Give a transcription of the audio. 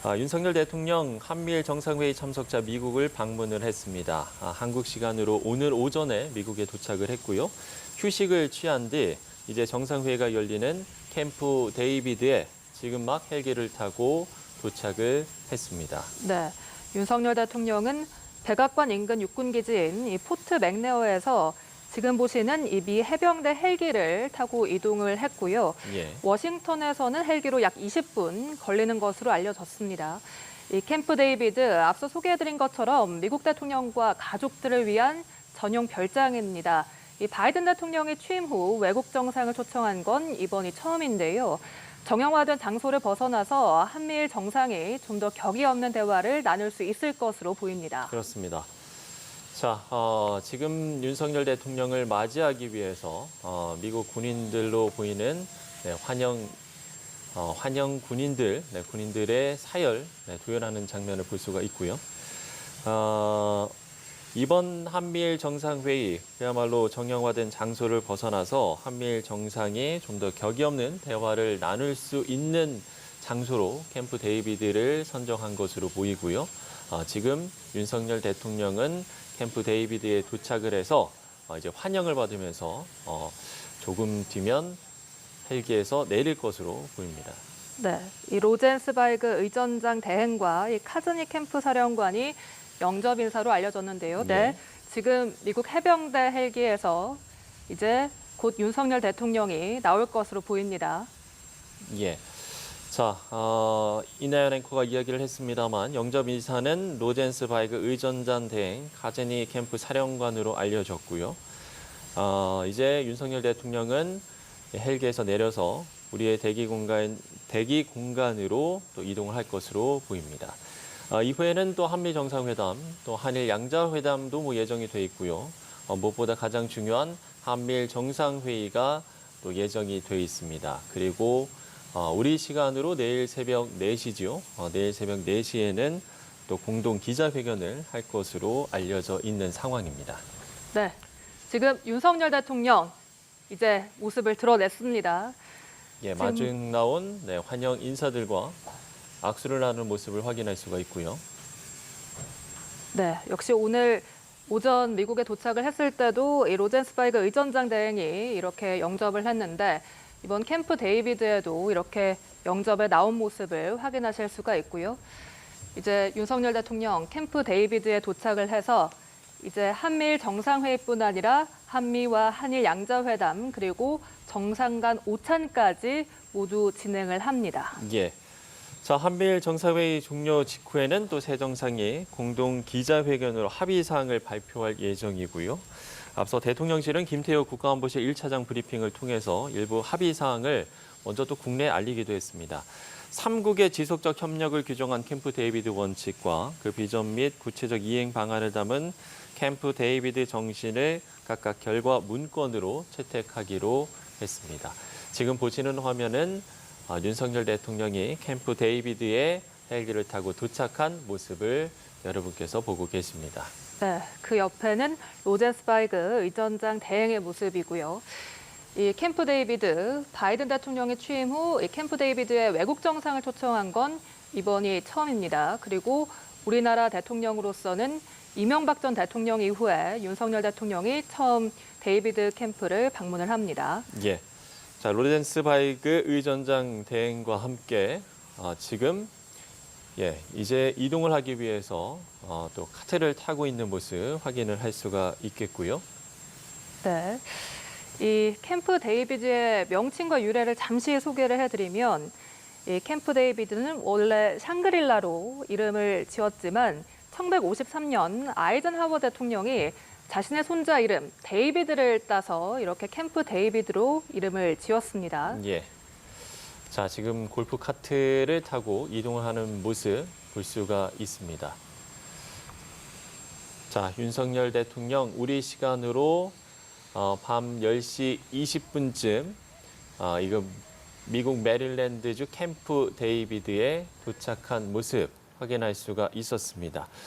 윤석열 대통령 한미일 정상회의 참석자 미국을 방문을 했습니다. 한국 시간으로 오늘 오전에 미국에 도착을 했고요. 휴식을 취한 뒤 이제 정상회의가 열리는 캠프 데이비드에 지금 막 헬기를 타고 도착을 했습니다. 네, 윤석열 대통령은 백악관 인근 육군기지인 이 포트 맥네어에서 지금 보시는 이 미 해병대 헬기를 타고 이동을 했고요. 예. 워싱턴에서는 헬기로 약 20분 걸리는 것으로 알려졌습니다. 이 캠프 데이비드 앞서 소개해드린 것처럼 미국 대통령과 가족들을 위한 전용 별장입니다. 이 바이든 대통령이 취임 후 외국 정상을 초청한 건 이번이 처음인데요. 정형화된 장소를 벗어나서 한미일 정상이 좀 더 격이 없는 대화를 나눌 수 있을 것으로 보입니다. 그렇습니다. 자, 지금 윤석열 대통령을 맞이하기 위해서 미국 군인들로 보이는 환영 군인들, 군인들의 사열 도열하는 장면을 볼 수가 있고요. 이번 한미일 정상회의, 그야말로 정형화된 장소를 벗어나서 한미일 정상이 좀 더 격이 없는 대화를 나눌 수 있는 장소로 캠프 데이비드를 선정한 것으로 보이고요. 지금 윤석열 대통령은 캠프 데이비드에 도착을 해서 이제 환영을 받으면서 조금 뒤면 헬기에서 내릴 것으로 보입니다. 네, 이 로젠스바이그 의전장 대행과 이 카즈니 캠프 사령관이 영접 인사로 알려졌는데요. 네, 예. 지금 미국 해병대 헬기에서 이제 곧 윤석열 대통령이 나올 것으로 보입니다. 예. 자, 이나연 앵커가 이야기를 했습니다만 영접 인사는 로젠스바이그 의전장 대행 카제니 캠프 사령관으로 알려졌고요. 이제 윤석열 대통령은 헬기에서 내려서 우리의 대기 공간으로 또 이동을 할 것으로 보입니다. 이후에는 또 한미 정상회담, 또 한일 양자회담도 예정이 돼 있고요. 무엇보다 가장 중요한 한미일 정상회의가 또 예정이 돼 있습니다. 그리고 우리 시간으로 내일 새벽 4시죠. 내일 새벽 4시에는 또 공동 기자회견을 할 것으로 알려져 있는 상황입니다. 네, 지금 윤석열 대통령 이제 모습을 드러냈습니다. 예, 마중 나온 환영 인사들과 악수를 나누는 모습을 확인할 수가 있고요. 네, 역시 오늘 오전 미국에 도착을 했을 때도 이 로젠스바이그 의전장 대행이 이렇게 영접을 했는데 이번 캠프 데이비드에도 이렇게 영접에 나온 모습을 확인하실 수가 있고요. 이제 윤석열 대통령 캠프 데이비드에 도착을 해서 이제 한미일 정상회의뿐 아니라 한미와 한일 양자회담 그리고 정상 간 오찬까지 모두 진행을 합니다. 예. 자, 한미일 정상회의 종료 직후에는 또 새 정상이 공동 기자회견으로 합의 사항을 발표할 예정이고요. 앞서 대통령실은 김태호 국가안보실 1차장 브리핑을 통해서 일부 합의 사항을 먼저 또 국내에 알리기도 했습니다. 3국의 지속적 협력을 규정한 캠프 데이비드 원칙과 그 비전 및 구체적 이행 방안을 담은 캠프 데이비드 정신을 각각 결과 문건으로 채택하기로 했습니다. 지금 보시는 화면은 윤석열 대통령이 캠프 데이비드에 헬기를 타고 도착한 모습을 여러분께서 보고 계십니다. 네, 그 옆에는 로젠스바이그 의전장 대행의 모습이고요. 이 캠프 데이비드, 바이든 대통령이 취임 후 이 캠프 데이비드의 외국 정상을 초청한 건 이번이 처음입니다. 그리고 우리나라 대통령으로서는 이명박 전 대통령 이후에 윤석열 대통령이 처음 데이비드 캠프를 방문을 합니다. 예. 자, 로젠스바이그 의전장 대행과 함께 지금 이제 이동을 하기 위해서 또 카트를 타고 있는 모습 확인을 할 수가 있겠고요. 네, 이 캠프 데이비드의 명칭과 유래를 잠시 소개를 해드리면 이 캠프 데이비드는 원래 샹그릴라로 이름을 지었지만 1953년 아이젠하워 대통령이 자신의 손자 이름 데이비드를 따서 이렇게 캠프 데이비드로 이름을 지었습니다. 예. 자, 지금 골프 카트를 타고 이동을 하는 모습 볼 수가 있습니다. 자, 윤석열 대통령 우리 시간으로 밤 10시 20분쯤 이거 미국 메릴랜드주 캠프 데이비드에 도착한 모습 확인할 수가 있었습니다.